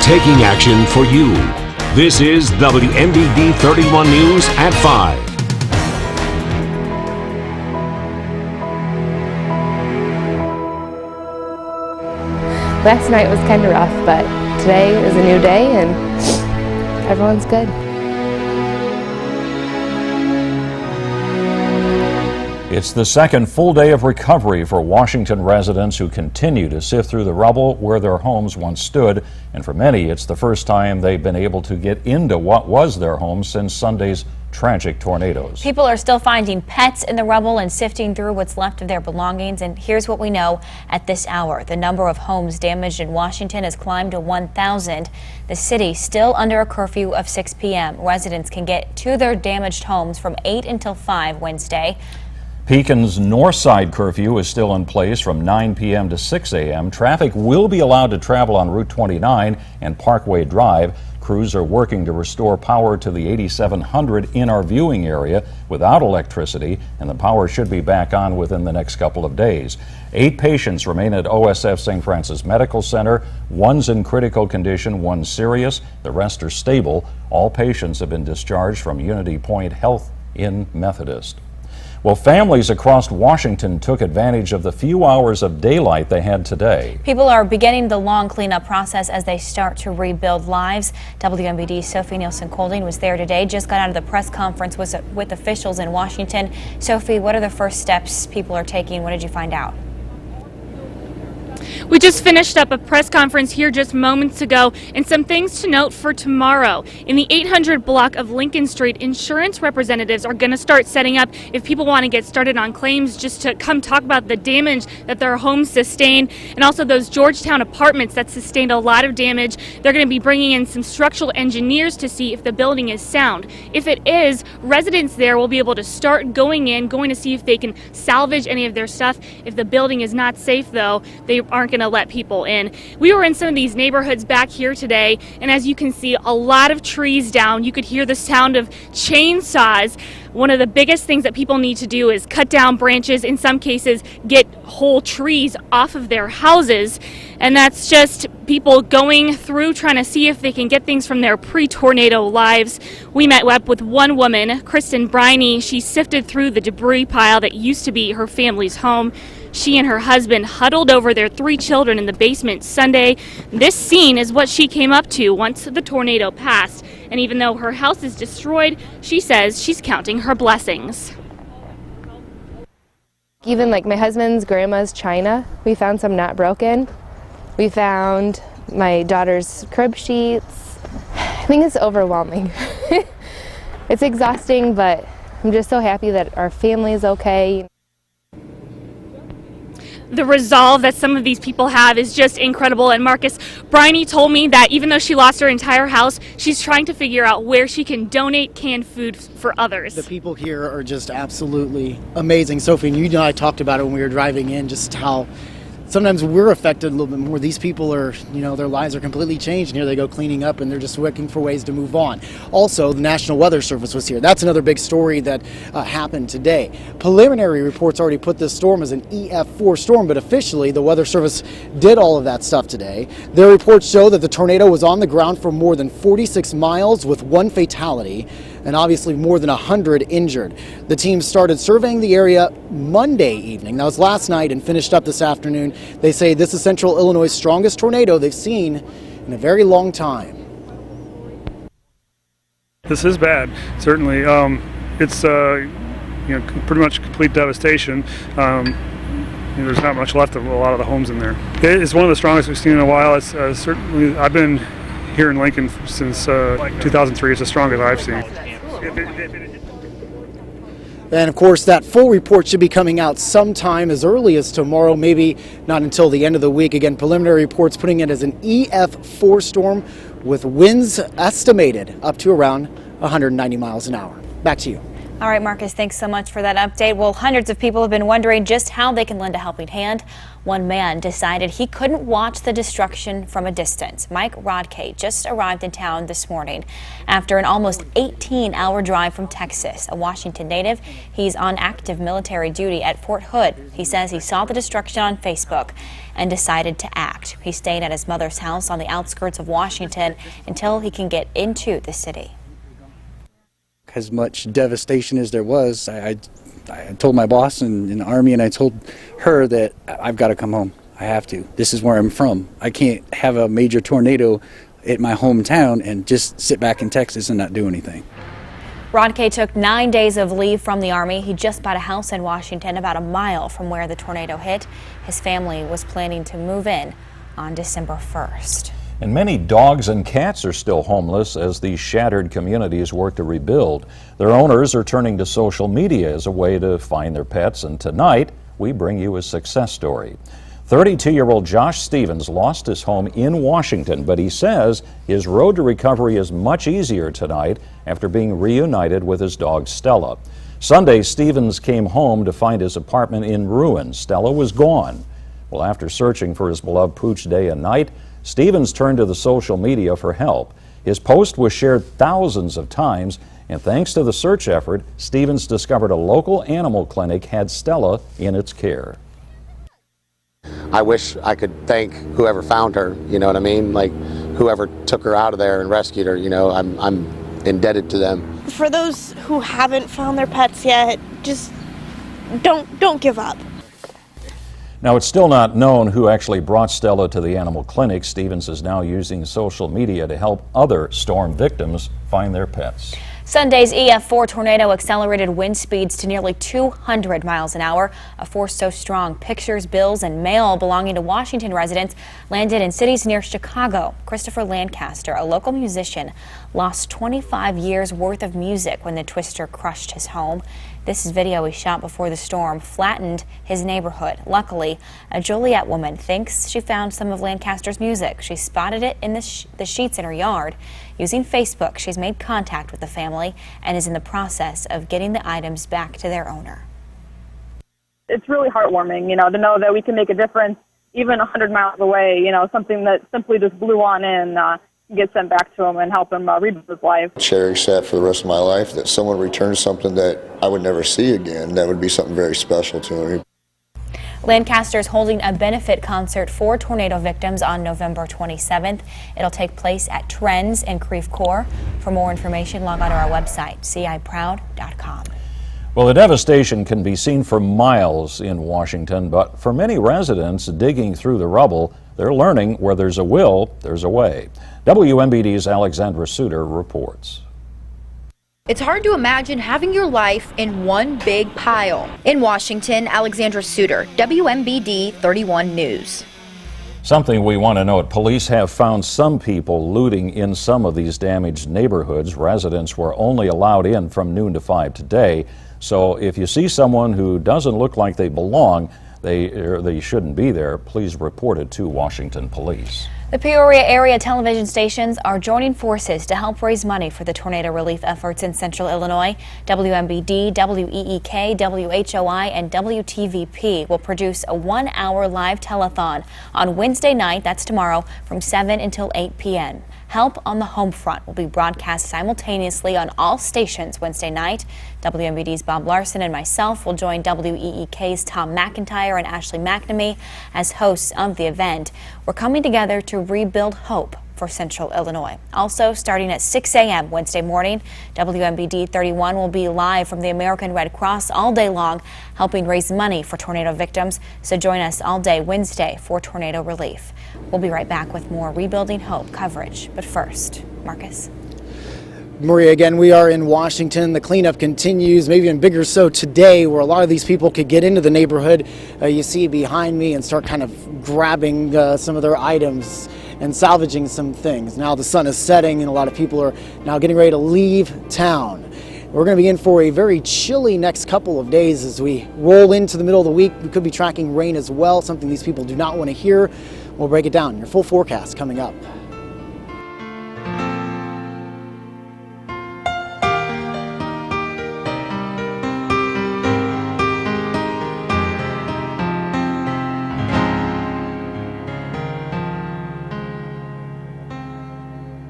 taking action for you. This is WMBD 31 News at 5. Last night was kind of rough, but today is a new day and everyone's good. It's the second full day of recovery for Washington residents who continue to sift through the rubble where their homes once stood. And for many, it's the first time they've been able to get into what was their home since Sunday's tragic tornadoes. People are still finding pets in the rubble and sifting through what's left of their belongings. And here's what we know at this hour. The number of homes damaged in Washington has climbed to 1,000. The city still under a curfew of 6 p.m. Residents can get to their damaged homes from 8 until 5 Wednesday. Pekin's north side curfew is still in place from 9 p.m. to 6 a.m. Traffic will be allowed to travel on Route 29 and Parkway Drive. Crews are working to restore power to the 8700 in our viewing area without electricity, and the power should be back on within the next couple of days. 8 patients remain at OSF St. Francis Medical Center. One's in critical condition, one's serious. The rest are stable. All patients have been discharged from Unity Point Health in Methodist. Well, families across Washington took advantage of the few hours of daylight they had today. People are beginning the long cleanup process as they start to rebuild lives. WMBD's Sophie Nielsen-Colding was there today, just got out of the press conference with officials in Washington. Sophie, what are the first steps people are taking? What did you find out? We just finished up a press conference here just moments ago, and some things to note for tomorrow. In the 800 block of Lincoln Street, insurance representatives are going to start setting up if people want to get started on claims, just to come talk about the damage that their homes sustained, and also those Georgetown apartments that sustained a lot of damage. They're going to be bringing in some structural engineers to see if the building is sound. If it is, residents there will be able to start going to see if they can salvage any of their stuff. If the building is not safe, though, they aren't going to let people in. We were in some of these neighborhoods back here today, and as you can see, a lot of trees down. You could hear the sound of chainsaws. One of the biggest things that people need to do is cut down branches, in some cases get whole trees off of their houses, and that's just people going through trying to see if they can get things from their pre-tornado lives. We met up with one woman, Kristen Briney. She sifted through the debris pile that used to be her family's home. She and her husband huddled over their 3 children in the basement Sunday. This scene is what she came up to once the tornado passed. And even though her house is destroyed, she says she's counting her blessings. Even like my husband's grandma's china, we found some not broken. We found my daughter's crib sheets. I think it's overwhelming. It's exhausting, but I'm just so happy that our family is okay. The resolve that some of these people have is just incredible. And Marcus, Briney told me that even though she lost her entire house, she's trying to figure out where she can donate canned food for others. The people here are just absolutely amazing. Sophie, and you and I talked about it when we were driving in, just how sometimes we're affected a little bit more. These people are, their lives are completely changed, and here they go cleaning up, and they're just looking for ways to move on. Also, the National Weather Service was here. That's another big story that happened today. Preliminary reports already put this storm as an EF4 storm, but officially the Weather Service did all of that stuff today. Their reports show that the tornado was on the ground for more than 46 miles with 1 fatality, and obviously more than 100 injured. The team started surveying the area Monday evening. That was last night, and finished up this afternoon. They say this is Central Illinois' strongest tornado they've seen in a very long time. This is bad, certainly. It's pretty much complete devastation. There's not much left of a lot of the homes in there. It's one of the strongest we've seen in a while. It's certainly, I've been here in Lincoln since 2003. It's the strongest I've seen. And of course, that full report should be coming out sometime as early as tomorrow, maybe not until the end of the week. Again, preliminary reports putting it as an EF4 storm with winds estimated up to around 190 miles an hour. Back to you. All right, Marcus, thanks so much for that update. Well, hundreds of people have been wondering just how they can lend a helping hand. One man decided he couldn't watch the destruction from a distance. Mike Rodkay just arrived in town this morning after an almost 18-hour drive from Texas. A Washington native, he's on active military duty at Fort Hood. He says he saw the destruction on Facebook and decided to act. He stayed at his mother's house on the outskirts of Washington until he can get into the city. As much devastation as there was, I told my boss in the Army, and I told her that I've got to come home. I have to. This is where I'm from. I can't have a major tornado at my hometown and just sit back in Texas and not do anything. Rodkay took 9 days of leave from the Army. He just bought a house in Washington about a mile from where the tornado hit. His family was planning to move in on December 1st. And many dogs and cats are still homeless as these shattered communities work to rebuild. Their owners are turning to social media as a way to find their pets, and tonight we bring you a success story. 32-year-old Josh Stevens lost his home in Washington, but he says his road to recovery is much easier tonight after being reunited with his dog Stella. Sunday, Stevens came home to find his apartment in ruins. Stella was gone. Well, after searching for his beloved pooch day and night, Stevens turned to the social media for help. His post was shared thousands of times, and thanks to the search effort, Stevens discovered a local animal clinic had Stella in its care. I wish I could thank whoever found her, you know what I mean? Like whoever took her out of there and rescued her, you know, I'm indebted to them. For those who haven't found their pets yet, just don't give up. Now, it's still not known who actually brought Stella to the animal clinic. Stevens is now using social media to help other storm victims find their pets. Sunday's EF4 tornado accelerated wind speeds to nearly 200 miles an hour. A force so strong, pictures, bills, and mail belonging to Washington residents landed in cities near Chicago. Christopher Lancaster, a local musician, lost 25 years worth of music when the twister crushed his home. This is video he shot before the storm flattened his neighborhood. Luckily, a Joliet woman thinks she found some of Lancaster's music. She spotted it in the sheets in her yard. Using Facebook, she's made contact with the family and is in the process of getting the items back to their owner. It's really heartwarming, you know, to know that we can make a difference even 100 miles away, you know, something that simply just blew on in. Get sent back to him and help him rebuild his life. Cherish that for the rest of my life, that someone returns something that I would never see again. That would be something very special to me. Lancaster is holding a benefit concert for tornado victims on November 27th. It'll take place at Trends in Creve Coeur. For more information, log on to our website, ciproud.com. Well, the devastation can be seen for miles in Washington, but for many residents digging through the rubble, they're learning where there's a will, there's a way. WMBD's Alexandra Suter reports. It's hard to imagine having your life in one big pile. In Washington, Alexandra Suter, WMBD 31 News. Something we want to note, police have found some people looting in some of these damaged neighborhoods. Residents were only allowed in from noon to 5 today. So if you see someone who doesn't look like they belong, they shouldn't be there, please report it to Washington Police. The Peoria area television stations are joining forces to help raise money for the tornado relief efforts in central Illinois. WMBD, WEEK, WHOI, and WTVP will produce a 1-hour live telethon on Wednesday night, that's tomorrow, from 7 until 8 p.m. Help on the Home Front will be broadcast simultaneously on all stations Wednesday night. WMBD's Bob Larson and myself will join WEEK's Tom McIntyre and Ashley McNamee as hosts of the event. We're coming together to rebuild hope for central Illinois. Also, starting at 6 a.m. Wednesday morning, WMBD 31 will be live from the American Red Cross all day long, helping raise money for tornado victims. So join us all day Wednesday for tornado relief. We'll be right back with more Rebuilding Hope coverage. But first, Marcus. Maria, again, we are in Washington. The cleanup continues, maybe even bigger so today, where a lot of these people could get into the neighborhood you see behind me and start kind of grabbing some of their items and salvaging some things. Now the sun is setting and a lot of people are now getting ready to leave town. We're going to be in for a very chilly next couple of days as we roll into the middle of the week. We could be tracking rain as well, something these people do not want to hear. We'll break it down. Your full forecast coming up.